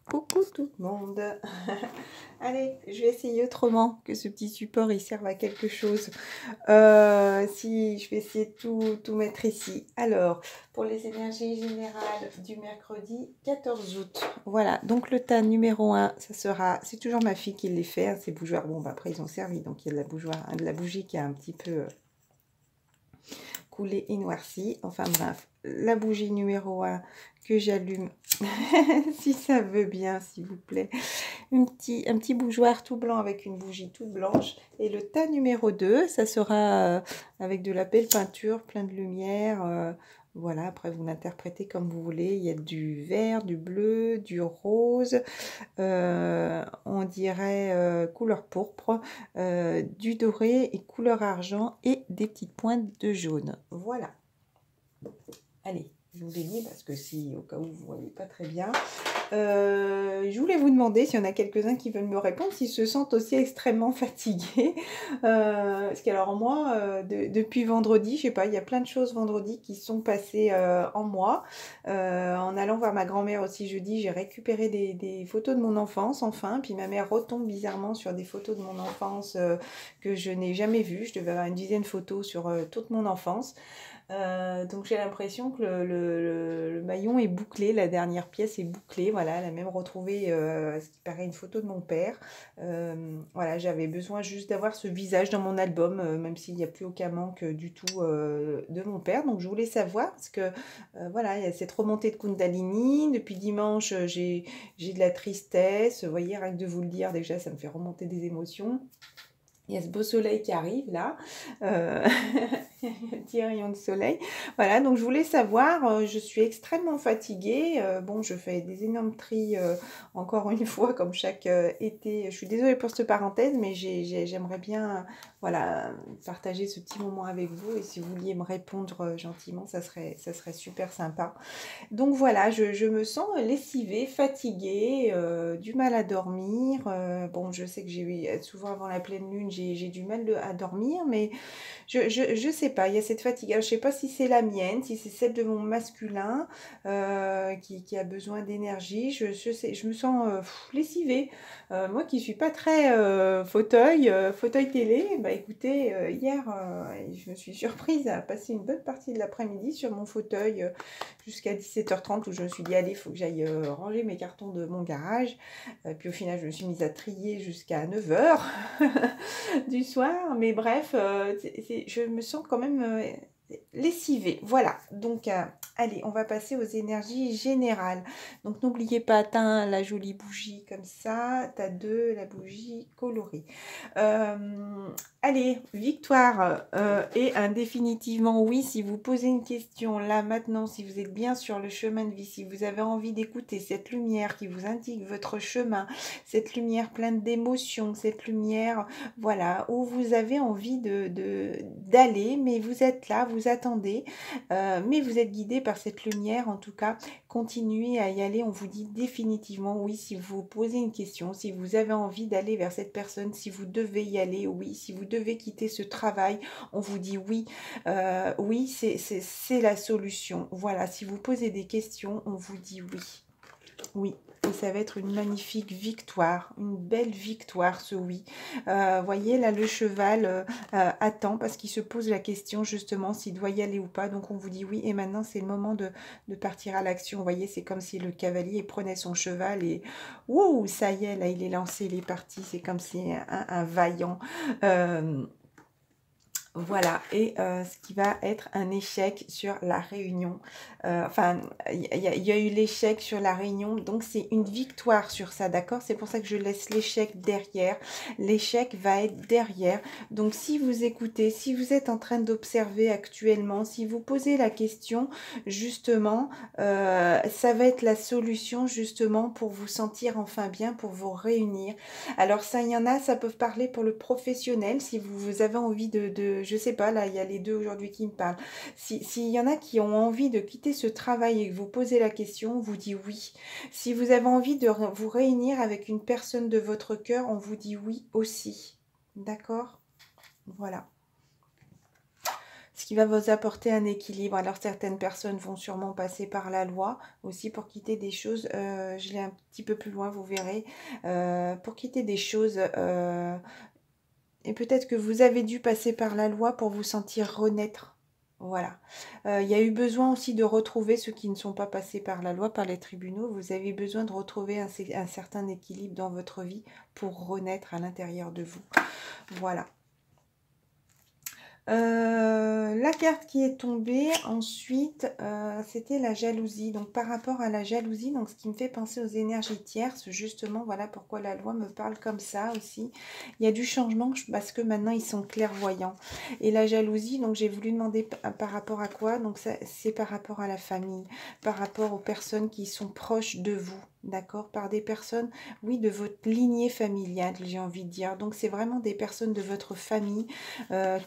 Coucou tout le monde. Allez, je vais essayer autrement que ce petit support il serve à quelque chose. Si je vais essayer de tout mettre ici. Alors, pour les énergies générales du mercredi 14 août. Voilà, donc le tas numéro 1, ça sera, c'est toujours ma fille qui les fait, hein, ces bougeoirs. Bon, bah, après ils ont servi, donc il y a de la bougie qui a un petit peu coulé et noirci. Enfin bref, la bougie numéro 1 que j'allume, si ça veut bien, s'il vous plaît. Un petit bougeoir tout blanc avec une bougie toute blanche. Et le tas numéro 2, ça sera avec de la belle peinture, plein de lumière. Voilà, après vous l'interprétez comme vous voulez. Il y a du vert, du bleu, du rose, on dirait couleur pourpre, du doré et couleur argent et des petites pointes de jaune. Voilà. Allez, je vous les lis parce que si au cas où vous ne voyez pas très bien. Je voulais vous demander s'il y en a quelques-uns qui veulent me répondre, s'ils se sentent aussi extrêmement fatigués. Parce que alors moi, depuis vendredi, je sais pas, il y a plein de choses vendredi qui sont passées en moi. En allant voir ma grand-mère aussi jeudi, j'ai récupéré des photos de mon enfance, enfin. Puis ma mère retombe bizarrement sur des photos de mon enfance que je n'ai jamais vues. Je devais avoir une dizaine de photos sur toute mon enfance. Donc j'ai l'impression que le maillon est bouclé, la dernière pièce est bouclée, voilà, elle a même retrouvé ce qui paraît une photo de mon père. Voilà, j'avais besoin juste d'avoir ce visage dans mon album, même s'il n'y a plus aucun manque du tout de mon père. Donc je voulais savoir, parce que voilà, il y a cette remontée de Kundalini, depuis dimanche j'ai de la tristesse, vous voyez, rien que de vous le dire déjà ça me fait remonter des émotions. Il y a ce beau soleil qui arrive là, un petit rayon de soleil. Voilà, donc je voulais savoir, je suis extrêmement fatiguée. Bon, je fais des énormes tris encore une fois, comme chaque été. Je suis désolée pour cette parenthèse, mais j'aimerais bien voilà, partager ce petit moment avec vous. Et si vous vouliez me répondre gentiment, ça serait super sympa. Donc voilà, je me sens lessivée, fatiguée, du mal à dormir. Bon, je sais que j'ai souvent avant la pleine lune, j'ai du mal à dormir, mais je sais pas, il y a cette fatigue. Alors, je sais pas si c'est la mienne, si c'est celle de mon masculin qui a besoin d'énergie. Je me sens lessivée. Moi qui suis pas très fauteuil télé, bah écoutez, hier, je me suis surprise à passer une bonne partie de l'après-midi sur mon fauteuil jusqu'à 17h30 où je me suis dit allez, il faut que j'aille ranger mes cartons de mon garage. Puis au final, je me suis mise à trier jusqu'à 9h du soir. Mais bref, je me sens quand même lessivée. Voilà, donc allez, on va passer aux énergies générales. Donc n'oubliez pas, t'as la jolie bougie comme ça, t'as deux, la bougie colorée. Allez, victoire et un définitivement oui. Si vous posez une question là maintenant, si vous êtes bien sur le chemin de vie, si vous avez envie d'écouter cette lumière qui vous indique votre chemin, cette lumière pleine d'émotions, cette lumière voilà, où vous avez envie d'aller, mais vous êtes là, vous attendez, mais vous êtes guidé par cette lumière. En tout cas, continuez à y aller. On vous dit définitivement oui. Si vous posez une question, si vous avez envie d'aller vers cette personne, si vous devez y aller, oui. Si vous devez quitter ce travail, on vous dit oui. Oui, c'est la solution. Voilà, si vous posez des questions, on vous dit oui. Oui. Et ça va être une magnifique victoire, une belle victoire, ce oui. Voyez, là, le cheval attend parce qu'il se pose la question, justement, s'il doit y aller ou pas. Donc, on vous dit oui. Et maintenant, c'est le moment de partir à l'action. Vous voyez, c'est comme si le cavalier prenait son cheval et... Wouh, ça y est, là, il est lancé, il est parti. C'est comme si un vaillant... Voilà, et ce qui va être un échec sur la réunion. Enfin, il y a eu l'échec sur la réunion, donc c'est une victoire sur ça, d'accord? C'est pour ça que je laisse l'échec derrière. L'échec va être derrière. Donc, si vous écoutez, si vous êtes en train d'observer actuellement, si vous posez la question, justement, ça va être la solution, justement, pour vous sentir enfin bien, pour vous réunir. Alors, ça, il y en a, ça peut parler pour le professionnel, si vous avez envie je sais pas, là, il y a les deux aujourd'hui qui me parlent. S'il y en a qui ont envie de quitter ce travail et que vous posez la question, on vous dit oui. Si vous avez envie de vous réunir avec une personne de votre cœur, on vous dit oui aussi. D'accord? Voilà. ce qui va vous apporter un équilibre. Alors certaines personnes vont sûrement passer par la loi aussi pour quitter des choses, je l'ai un petit peu plus loin, vous verrez, pour quitter des choses, et peut-être que vous avez dû passer par la loi pour vous sentir renaître. Voilà. Il y a eu besoin aussi de retrouver ceux qui ne sont pas passés par la loi, par les tribunaux. Vous avez besoin de retrouver un certain équilibre dans votre vie pour renaître à l'intérieur de vous. Voilà. La carte qui est tombée ensuite, c'était la jalousie. Donc par rapport à la jalousie, donc ce qui me fait penser aux énergies tierces, justement, voilà pourquoi la loi me parle comme ça aussi. Il y a du changement parce que maintenant ils sont clairvoyants. Et la jalousie, donc j'ai voulu demander par rapport à quoi? Donc c'est par rapport à la famille, par rapport aux personnes qui sont proches de vous. D'accord, par des personnes, oui, de votre lignée familiale, j'ai envie de dire. Donc c'est vraiment des personnes de votre famille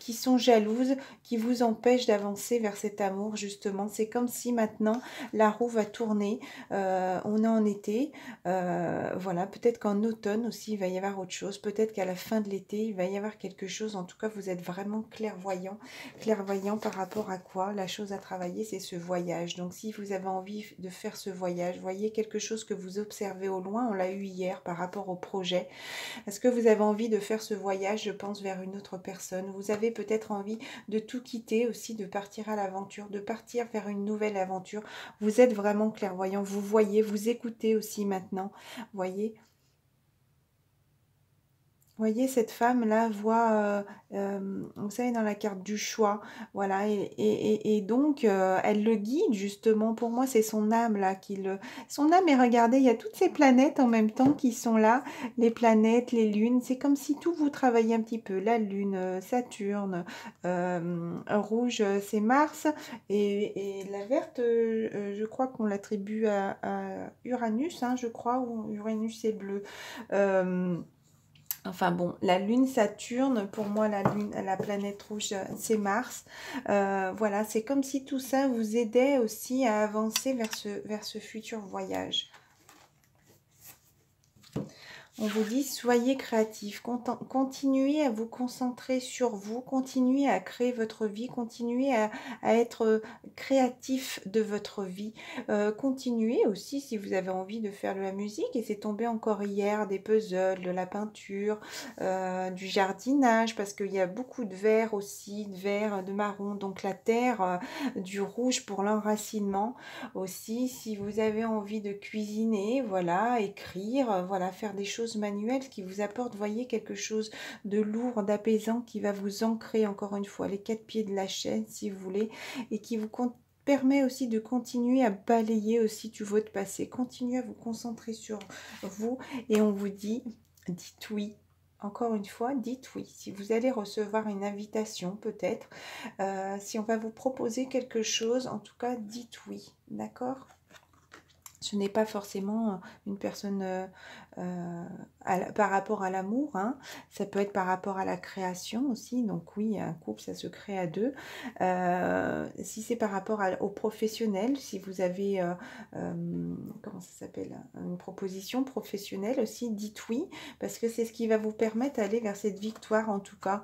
qui sont jalouses, qui vous empêchent d'avancer vers cet amour, justement. C'est comme si maintenant la roue va tourner. On est en été, voilà, peut-être qu'en automne aussi il va y avoir autre chose, peut-être qu'à la fin de l'été il va y avoir quelque chose. En tout cas, vous êtes vraiment clairvoyant. Clairvoyant par rapport à quoi? La chose à travailler, c'est ce voyage. Donc si vous avez envie de faire ce voyage, voyez quelque chose que vous observez au loin, on l'a eu hier par rapport au projet. Est-ce que vous avez envie de faire ce voyage, je pense, vers une autre personne? Vous avez peut-être envie de tout quitter aussi, de partir à l'aventure, de partir vers une nouvelle aventure. Vous êtes vraiment clairvoyant, vous voyez, vous écoutez aussi maintenant, voyez. Voyez, cette femme-là voit, vous savez, dans la carte du choix, voilà, et donc, elle le guide justement. Pour moi, c'est son âme là qui le... Son âme, et regardez, il y a toutes ces planètes en même temps qui sont là, les planètes, les lunes, c'est comme si tout vous travaillait un petit peu. La lune, Saturne, rouge, c'est Mars, et la verte, je crois qu'on l'attribue à Uranus, hein, je crois, ou Uranus est bleu. Enfin bon, la lune Saturne, pour moi la lune, la planète rouge, c'est Mars. Voilà, c'est comme si tout ça vous aidait aussi à avancer vers ce futur voyage. On vous dit, soyez créatif, continuez à vous concentrer sur vous, continuez à créer votre vie, continuez à être créatif de votre vie. Continuez aussi, si vous avez envie de faire de la musique, et c'est tombé encore hier, des puzzles, de la peinture, du jardinage, parce qu'il y a beaucoup de vert aussi, de vert, de marron, donc la terre, du rouge pour l'enracinement aussi. Si vous avez envie de cuisiner, voilà, écrire, voilà, faire des choses manuelles qui vous apportent, voyez, quelque chose de lourd, d'apaisant, qui va vous ancrer, encore une fois, les 4 pieds de la chaise, si vous voulez, et qui vous permet aussi de continuer à balayer aussi tout votre passé. Continuez à vous concentrer sur vous, et on vous dit, dites oui. Encore une fois, dites oui. Si vous allez recevoir une invitation, peut-être, si on va vous proposer quelque chose, en tout cas, dites oui. D'accord? Ce n'est pas forcément une personne par rapport à l'amour, hein. Ça peut être par rapport à la création aussi. Donc oui, un couple, ça se crée à deux. Si c'est par rapport au professionnel, si vous avez, comment ça s'appelle, une proposition professionnelle aussi, dites oui, parce que c'est ce qui va vous permettre d'aller vers cette victoire en tout cas.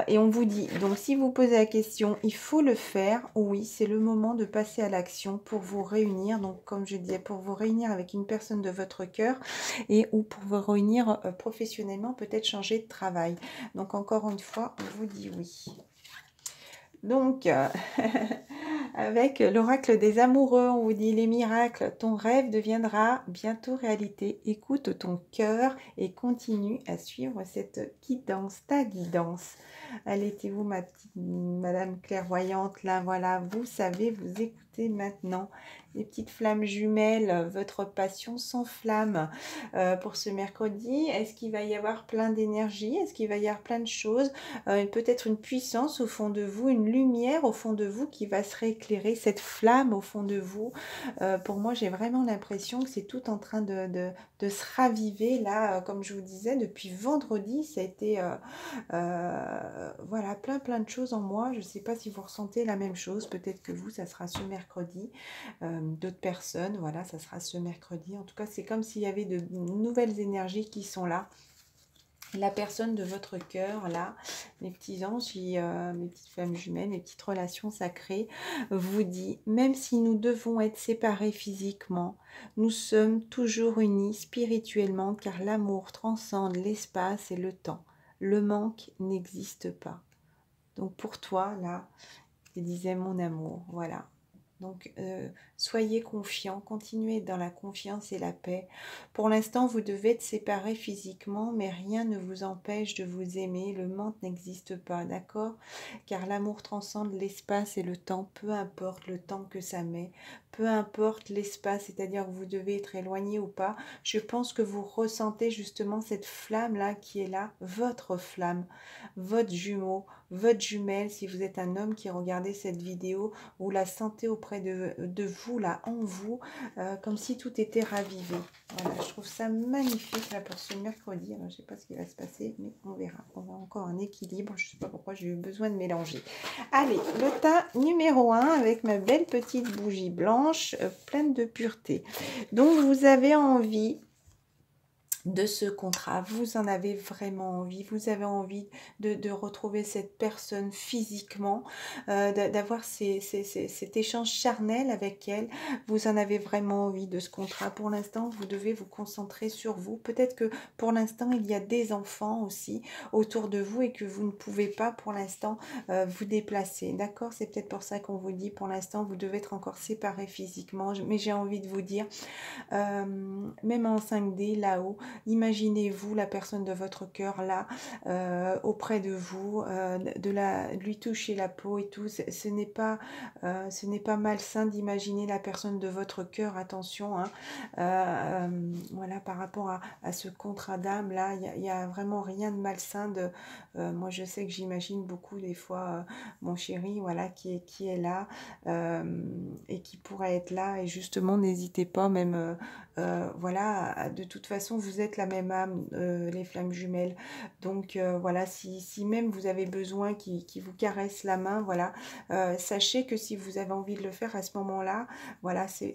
Et on vous dit, donc si vous posez la question, il faut le faire, oui, c'est le moment de passer à l'action pour vous réunir. Donc comme je disais, pour vous réunir avec une personne de votre cœur, et ou pour vous réunir professionnellement, peut-être changer de travail. Donc encore une fois, on vous dit oui. Donc, avec l'oracle des amoureux, on vous dit les miracles, ton rêve deviendra bientôt réalité. Écoute ton cœur et continue à suivre cette guidance, ta guidance. Allaitez-vous, ma petite madame clairvoyante, là, voilà, vous savez, vous écoutez maintenant. Les petites flammes jumelles, votre passion s'enflamme pour ce mercredi. Est-ce qu'il va y avoir plein d'énergie? Est-ce qu'il va y avoir plein de choses? Peut-être une puissance au fond de vous, une lumière au fond de vous qui va se rééclairer, cette flamme au fond de vous. Pour moi, j'ai vraiment l'impression que c'est tout en train de se raviver. Là, comme je vous disais, depuis vendredi, ça a été voilà, plein de choses en moi. Je ne sais pas si vous ressentez la même chose. Peut-être que vous, ça sera ce mercredi. D'autres personnes, voilà, ça sera ce mercredi. En tout cas, c'est comme s'il y avait de nouvelles énergies qui sont là. la personne de votre cœur, là, mes petits anges, mes petites flammes jumelles, mes petites relations sacrées, vous dit, même si nous devons être séparés physiquement, nous sommes toujours unis spirituellement, car l'amour transcende l'espace et le temps. Le manque n'existe pas. Donc pour toi, là, je disais mon amour, voilà. Donc, soyez confiants, continuez dans la confiance et la paix. Pour l'instant, vous devez être séparés physiquement, mais rien ne vous empêche de vous aimer. Le manque n'existe pas, d'accord? Car l'amour transcende l'espace et le temps, peu importe le temps que ça met, peu importe l'espace, c'est-à-dire que vous devez être éloigné ou pas. Je pense que vous ressentez justement cette flamme-là qui est là, votre flamme, votre jumeau, votre jumelle. Si vous êtes un homme qui regardez cette vidéo, vous la sentez auprès de vous, là, en vous, comme si tout était ravivé. Voilà, je trouve ça magnifique, là, pour ce mercredi. Alors, je ne sais pas ce qui va se passer, mais on verra. On a encore un équilibre. Je ne sais pas pourquoi j'ai eu besoin de mélanger. Allez, le tas numéro 1, avec ma belle petite bougie blanche, pleine de pureté. Donc, vous avez envie de ce contrat, vous en avez vraiment envie, vous avez envie de retrouver cette personne physiquement, d'avoir cet échange charnel avec elle, vous en avez vraiment envie de ce contrat. Pour l'instant, vous devez vous concentrer sur vous. Peut-être que pour l'instant, il y a des enfants aussi autour de vous et que vous ne pouvez pas pour l'instant vous déplacer, d'accord? C'est peut-être pour ça qu'on vous dit pour l'instant, vous devez être encore séparés physiquement, mais j'ai envie de vous dire, même en 5D là-haut, imaginez-vous la personne de votre cœur là, auprès de vous, de lui toucher la peau et tout. Ce n'est pas malsain d'imaginer la personne de votre cœur, attention, hein. Voilà, par rapport à ce contrat d'âme là, il y a vraiment rien de malsain. Moi je sais que j'imagine beaucoup des fois mon chéri, voilà, qui est là, et qui pourrait être là, et justement n'hésitez pas, même voilà, de toute façon vous êtes la même âme, les flammes jumelles. Donc voilà, si même vous avez besoin qu'il vous caresse la main, voilà, sachez que si vous avez envie de le faire à ce moment-là, voilà, c'est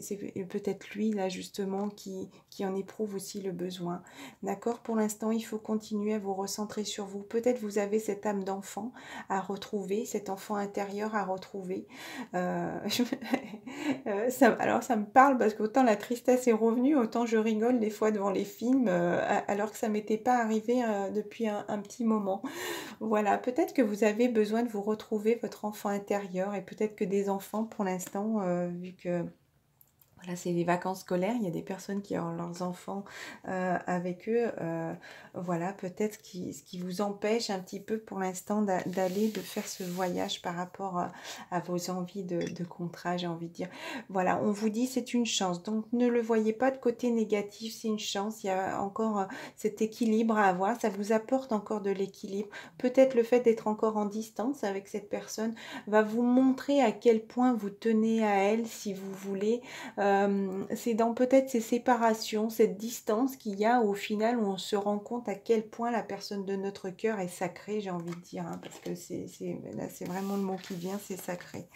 peut-être lui là justement qui en éprouve aussi le besoin. D'accord? Pour l'instant, il faut continuer à vous recentrer sur vous. Peut-être vous avez cette âme d'enfant à retrouver, cet enfant intérieur à retrouver. Alors ça me parle parce qu'autant la tristesse est revenue, autant je rigole des fois devant les films, alors que ça m'était pas arrivé depuis un petit moment. Voilà, peut-être que vous avez besoin de vous retrouver votre enfant intérieur, et peut-être que des enfants pour l'instant, vu que voilà, c'est les vacances scolaires, il y a des personnes qui ont leurs enfants avec eux. Voilà, peut-être ce qui vous empêche un petit peu pour l'instant d'aller, de faire ce voyage par rapport à vos envies de contrat, j'ai envie de dire. Voilà, on vous dit c'est une chance. Donc ne le voyez pas de côté négatif, c'est une chance. Il y a encore cet équilibre à avoir. Ça vous apporte encore de l'équilibre. Peut-être le fait d'être encore en distance avec cette personne va vous montrer à quel point vous tenez à elle, si vous voulez. C'est dans peut-être ces séparations, cette distance qu'il y a au final, où on se rend compte à quel point la personne de notre cœur est sacrée, j'ai envie de dire, hein, parce que là c'est vraiment le mot qui vient, c'est sacré.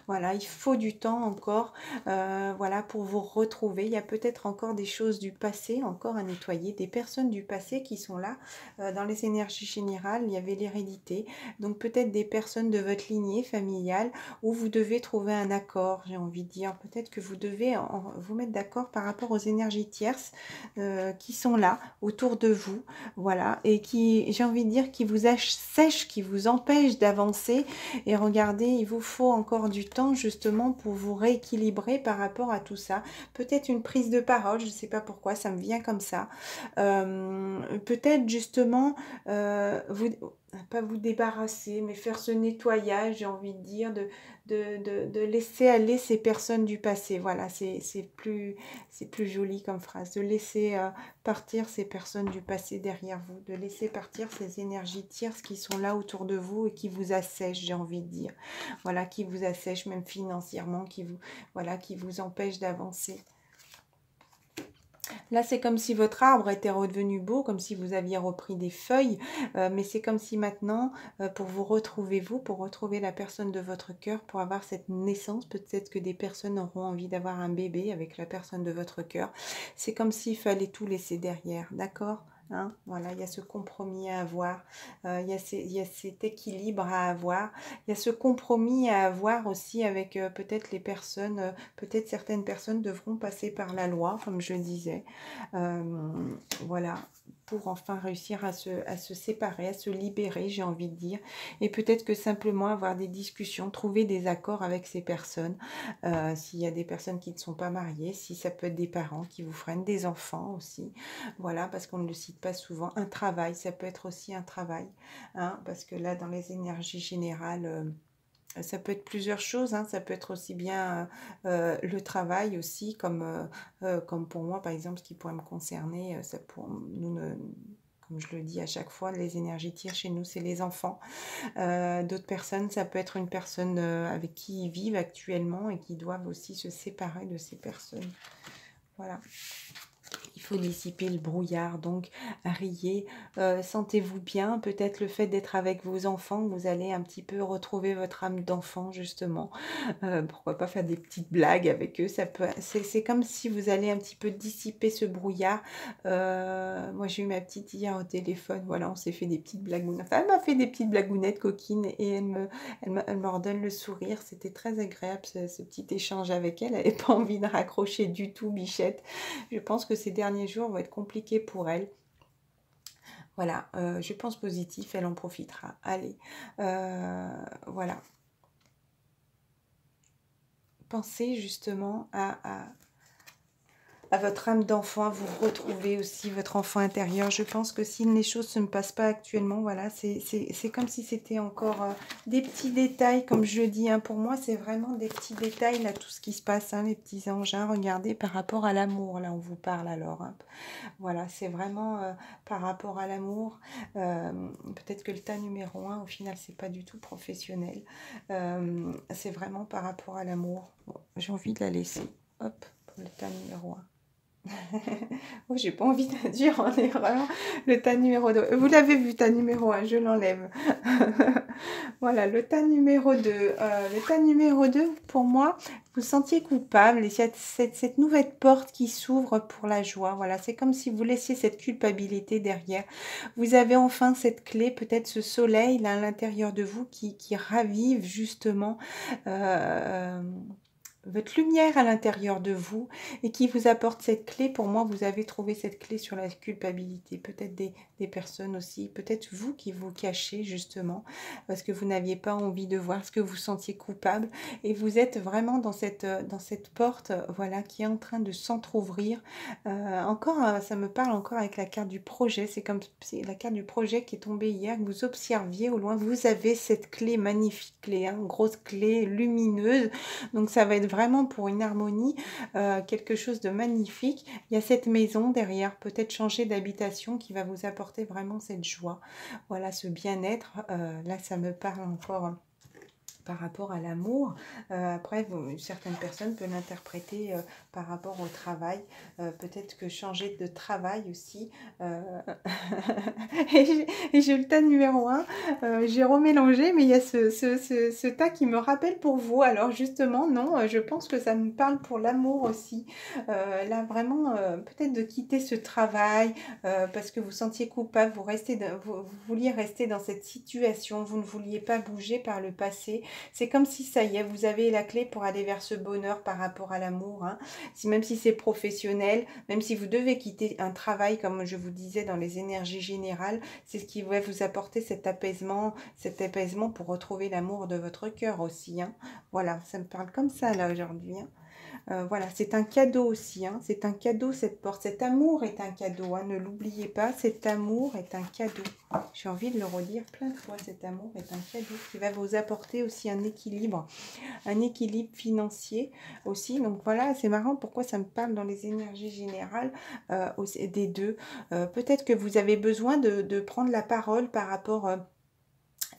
Voilà, il faut du temps encore, voilà, pour vous retrouver. Il y a peut-être encore des choses du passé, encore à nettoyer, des personnes du passé qui sont là. Dans les énergies générales, il y avait l'hérédité, donc peut-être des personnes de votre lignée familiale où vous devez trouver un accord, j'ai envie de dire. Peut-être que vous devez vous mettre d'accord par rapport aux énergies tierces qui sont là, autour de vous, voilà, et qui, j'ai envie de dire, qui vous assèchent, qui vous empêchent d'avancer. Et regardez, il vous faut encore du temps justement pour vous rééquilibrer par rapport à tout ça. Peut-être une prise de parole, je ne sais pas pourquoi, ça me vient comme ça. Peut-être justement, pas vous débarrasser, mais faire ce nettoyage, j'ai envie de dire, de laisser aller ces personnes du passé. Voilà, c'est plus joli comme phrase, de laisser partir ces personnes du passé derrière vous, de laisser partir ces énergies tierces qui sont là autour de vous et qui vous assèchent, j'ai envie de dire. Voilà, qui vous assèchent même financièrement, voilà, qui vous empêchent d'avancer. Là, c'est comme si votre arbre était redevenu beau, comme si vous aviez repris des feuilles, mais c'est comme si maintenant, pour vous retrouver vous, pour retrouver la personne de votre cœur, pour avoir cette naissance, peut-être que des personnes auront envie d'avoir un bébé avec la personne de votre cœur. C'est comme s'il fallait tout laisser derrière, d'accord ? hein. Voilà, il y a ce compromis à avoir, il y a cet équilibre à avoir, il y a ce compromis à avoir aussi avec peut-être les personnes, peut-être certaines personnes devront passer par la loi, comme je disais, voilà, pour enfin réussir à se séparer, à se libérer, j'ai envie de dire, et peut-être que simplement avoir des discussions, trouver des accords avec ces personnes, s'il y a des personnes qui ne sont pas mariées, si ça peut être des parents qui vous freinent, des enfants aussi, voilà, parce qu'on ne le cite pas souvent, un travail, ça peut être aussi un travail, hein, parce que là, dans les énergies générales, ça peut être plusieurs choses, hein, ça peut être aussi bien le travail aussi, comme pour moi, par exemple, ce qui pourrait me concerner, ça pour, nous ne, comme je le dis à chaque fois, les énergies tirent chez nous, c'est les enfants. D'autres personnes, ça peut être une personne avec qui ils vivent actuellement et qui doivent aussi se séparer de ces personnes. Voilà. Il faut dissiper le brouillard, donc riez, sentez-vous bien. Peut-être le fait d'être avec vos enfants, vous allez un petit peu retrouver votre âme d'enfant, justement. Pourquoi pas faire des petites blagues avec eux, ça peut, c'est comme si vous allez un petit peu dissiper ce brouillard. Moi, j'ai eu ma petite hier au téléphone, voilà, on s'est fait des petites blagounettes. Enfin, elle m'a fait des petites blagounettes coquines et elle me redonne le sourire. C'était très agréable ce petit échange avec elle. Elle n'avait pas envie de raccrocher du tout, Bichette. Je pense que ces derniers jours vont être compliqués pour elle. Voilà, je pense positif, elle en profitera. Allez, voilà. Pensez justement à votre âme d'enfant, vous retrouvez aussi votre enfant intérieur. Je pense que si les choses ne se passent pas actuellement, voilà, c'est comme si c'était encore des petits détails, comme je dis, hein, pour moi, c'est vraiment des petits détails, là, tout ce qui se passe, hein, les petits engins, regardez, par rapport à l'amour, là, on vous parle alors, hein. Voilà, c'est vraiment par rapport à l'amour, peut-être que le tas numéro 1, au final, c'est pas du tout professionnel, c'est vraiment par rapport à l'amour. Bon, j'ai envie de la laisser, hop, pour le tas numéro 1. Oh, j'ai pas envie d'induire en erreur le tas numéro 2. Vous l'avez vu, tas numéro 1, je l'enlève. Voilà, le tas numéro 2. Le tas numéro 2, pour moi, vous sentiez coupable. Et il y a cette nouvelle porte qui s'ouvre pour la joie. Voilà, c'est comme si vous laissiez cette culpabilité derrière. Vous avez enfin cette clé, peut-être ce soleil là, à l'intérieur de vous qui ravive justement votre lumière à l'intérieur de vous et qui vous apporte cette clé. Pour moi, vous avez trouvé cette clé sur la culpabilité. Peut-être des personnes aussi, peut-être vous qui vous cachez justement parce que vous n'aviez pas envie de voir ce que vous sentiez coupable et vous êtes vraiment dans cette porte, voilà, qui est en train de s'entrouvrir. Encore, ça me parle encore avec la carte du projet. C'est comme c'est la carte du projet qui est tombée hier, que vous observiez au loin. Vous avez cette clé, magnifique clé, hein, grosse clé lumineuse. Donc ça va être vraiment pour une harmonie, quelque chose de magnifique. Il y a cette maison derrière, peut-être changer d'habitation qui va vous apporter vraiment cette joie. Voilà, ce bien-être. Là, ça me parle encore par rapport à l'amour. Après, certaines personnes peuvent l'interpréter par rapport au travail. Peut-être que changer de travail aussi. Et j'ai le tas numéro 1. J'ai remélangé, mais il y a ce tas qui me rappelle pour vous. Alors justement, non, je pense que ça me parle pour l'amour aussi. Là, vraiment, peut-être de quitter ce travail parce que vous sentiez coupable, vous vouliez rester dans cette situation, vous ne vouliez pas bouger par le passé. C'est comme si ça y est, vous avez la clé pour aller vers ce bonheur par rapport à l'amour, hein. Même si c'est professionnel, même si vous devez quitter un travail, comme je vous disais dans les énergies générales, c'est ce qui va vous apporter cet apaisement pour retrouver l'amour de votre cœur aussi, hein. Voilà, ça me parle comme ça là aujourd'hui, hein. Voilà, c'est un cadeau aussi, hein. C'est un cadeau cette porte. Cet amour est un cadeau, hein. Ne l'oubliez pas, cet amour est un cadeau. J'ai envie de le redire plein de fois, cet amour est un cadeau qui va vous apporter aussi un équilibre financier aussi. Donc voilà, c'est marrant pourquoi ça me parle dans les énergies générales des deux. Peut-être que vous avez besoin de prendre la parole par rapport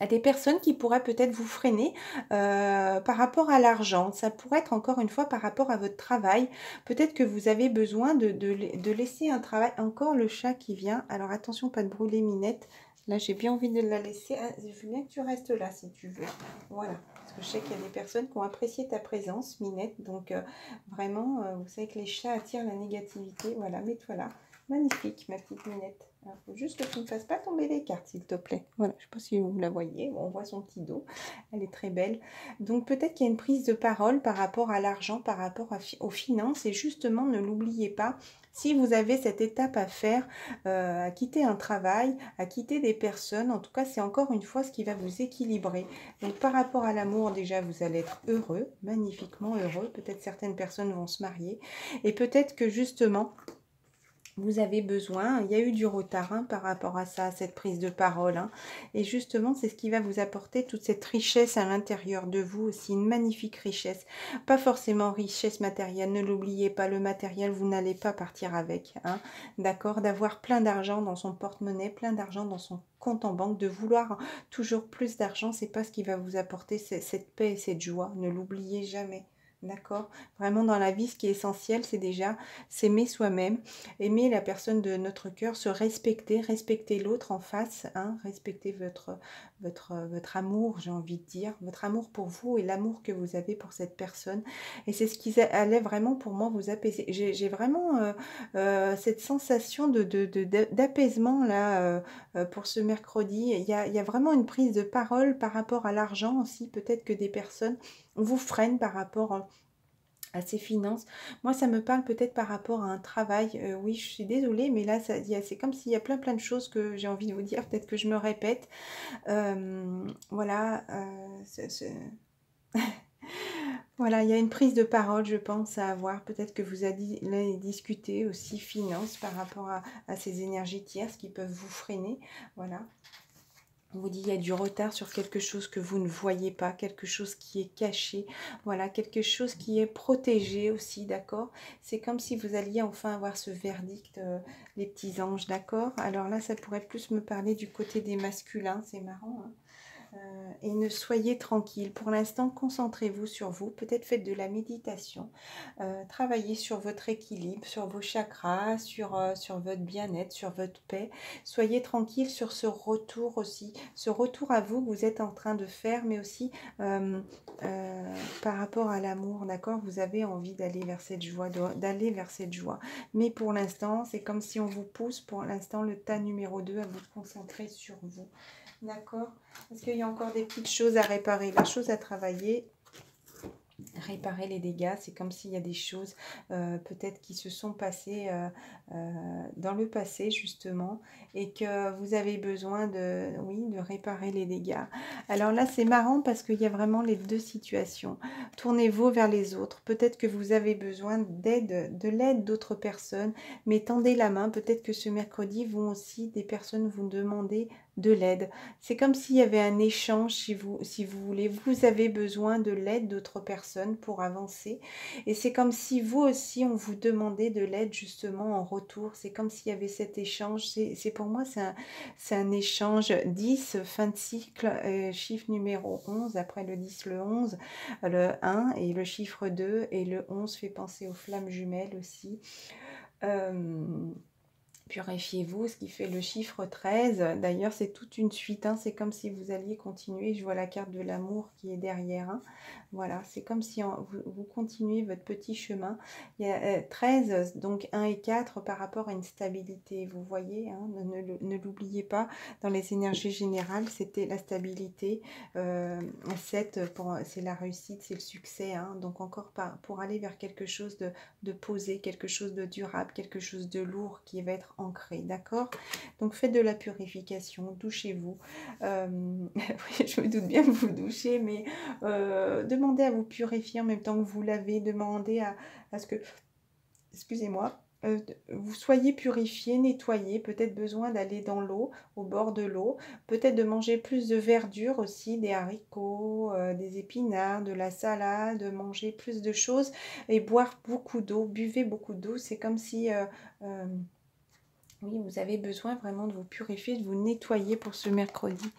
à des personnes qui pourraient peut-être vous freiner par rapport à l'argent. Ça pourrait être encore une fois par rapport à votre travail. Peut-être que vous avez besoin de laisser un travail. Encore le chat qui vient. Alors attention, pas de brûler Minette. Là, j'ai bien envie de la laisser. Ah, je veux bien que tu restes là si tu veux. Voilà. Parce que je sais qu'il y a des personnes qui ont apprécié ta présence, Minette. Donc, vraiment, vous savez que les chats attirent la négativité. Voilà, mets-toi là. Magnifique, ma petite Minette. Il faut juste que tu ne fasses pas tomber les cartes, s'il te plaît. Voilà, je ne sais pas si vous la voyez. Bon, on voit son petit dos. Elle est très belle. Donc, peut-être qu'il y a une prise de parole par rapport à l'argent, par rapport aux finances. Et justement, ne l'oubliez pas. Si vous avez cette étape à faire, à quitter un travail, à quitter des personnes, en tout cas, c'est encore une fois ce qui va vous équilibrer. Donc, par rapport à l'amour, déjà, vous allez être heureux, magnifiquement heureux. Peut-être certaines personnes vont se marier. Et peut-être que justement, vous avez besoin, il y a eu du retard hein, par rapport à ça, à cette prise de parole. Hein. Et justement, c'est ce qui va vous apporter toute cette richesse à l'intérieur de vous aussi, une magnifique richesse. Pas forcément richesse matérielle, ne l'oubliez pas, le matériel, vous n'allez pas partir avec. Hein, d'accord, d'avoir plein d'argent dans son porte-monnaie, plein d'argent dans son compte en banque, de vouloir toujours plus d'argent, c'est pas ce qui va vous apporter cette paix et cette joie. Ne l'oubliez jamais. D'accord. Vraiment dans la vie, ce qui est essentiel, c'est déjà s'aimer soi-même, aimer la personne de notre cœur, se respecter, respecter l'autre en face, hein, respecter votre amour, j'ai envie de dire, votre amour pour vous et l'amour que vous avez pour cette personne. Et c'est ce qui allait vraiment pour moi vous apaiser. J'ai vraiment cette sensation d'apaisement là pour ce mercredi. Il y a vraiment une prise de parole par rapport à l'argent aussi. Peut-être que des personnes vous freinent par rapport à ses finances. Moi, ça me parle peut-être par rapport à un travail. Oui, je suis désolée, mais là, c'est comme s'il y a plein de choses que j'ai envie de vous dire. Peut-être que je me répète. Voilà. Voilà, il y a une prise de parole, je pense, à avoir. Peut-être que vous allez discuter aussi finances par rapport à ces énergies tierces qui peuvent vous freiner. Voilà. On vous dit il y a du retard sur quelque chose que vous ne voyez pas, quelque chose qui est caché, voilà, quelque chose qui est protégé aussi, d'accord? C'est comme si vous alliez enfin avoir ce verdict, les petits anges, d'accord? Alors là, ça pourrait plus me parler du côté des masculins, c'est marrant, hein? Et ne soyez tranquille. Pour l'instant, concentrez-vous sur vous. Peut-être faites de la méditation. Travaillez sur votre équilibre, sur vos chakras, sur votre bien-être, sur votre paix. Soyez tranquille sur ce retour aussi. Ce retour à vous que vous êtes en train de faire, mais aussi par rapport à l'amour, d'accord? Vous avez envie d'aller vers cette joie, d'aller vers cette joie. Mais pour l'instant, c'est comme si on vous pousse, pour l'instant, le tas numéro 2 à vous concentrer sur vous. D'accord? Parce qu'il y a encore des petites choses à réparer, la chose à travailler, réparer les dégâts. C'est comme s'il y a des choses peut-être qui se sont passées dans le passé justement et que vous avez besoin de réparer les dégâts. Alors là, c'est marrant parce qu'il y a vraiment les deux situations. Tournez-vous vers les autres. Peut-être que vous avez besoin d'aide, de l'aide d'autres personnes, mais tendez la main. Peut-être que ce mercredi, vont aussi des personnes vous demander de l'aide. C'est comme s'il y avait un échange, si vous voulez. Vous avez besoin de l'aide d'autres personnes pour avancer. Et c'est comme si vous aussi, on vous demandait de l'aide justement en retour. C'est comme s'il y avait cet échange. C'est pour moi, c'est un échange 10, fin de cycle, chiffre numéro 11. Après le 10, le 11, le 1 et le chiffre 2. Et le 11 fait penser aux flammes jumelles aussi. Purifiez-vous, ce qui fait le chiffre 13. D'ailleurs, c'est toute une suite. Hein. C'est comme si vous alliez continuer. Je vois la carte de l'amour qui est derrière. Hein. Voilà, c'est comme si vous continuez votre petit chemin. Il y a 13, donc 1 et 4 par rapport à une stabilité. Vous voyez, hein, ne l'oubliez pas. Dans les énergies générales, c'était la stabilité. 7, c'est la réussite, c'est le succès. Hein. Donc encore pour aller vers quelque chose de posé, quelque chose de durable, quelque chose de lourd qui va être ancré, d'accord? Donc faites de la purification, douchez-vous. Oui, je me doute bien que vous douchez, mais demandez à vous purifier en même temps que vous lavez, demandez à ce que, excusez-moi, vous soyez purifié, nettoyé, peut-être besoin d'aller dans l'eau, au bord de l'eau, peut-être de manger plus de verdure aussi, des haricots, des épinards, de la salade, manger plus de choses et boire beaucoup d'eau, buvez beaucoup d'eau, c'est comme si... oui, vous avez besoin vraiment de vous purifier, de vous nettoyer pour ce mercredi.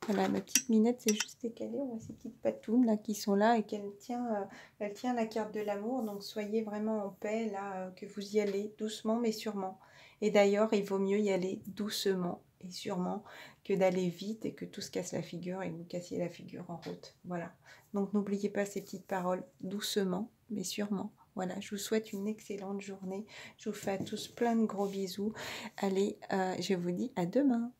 Voilà, ma petite Minette, c'est juste décalé. On voit ces petites patounes là qui sont là et qu'elle tient la carte de l'amour. Donc, soyez vraiment en paix là, que vous y allez doucement mais sûrement. Et d'ailleurs, il vaut mieux y aller doucement et sûrement que d'aller vite et que tout se casse la figure et que vous cassiez la figure en route. Voilà. Donc n'oubliez pas ces petites paroles doucement, mais sûrement. Voilà, je vous souhaite une excellente journée. Je vous fais à tous plein de gros bisous. Allez, je vous dis à demain.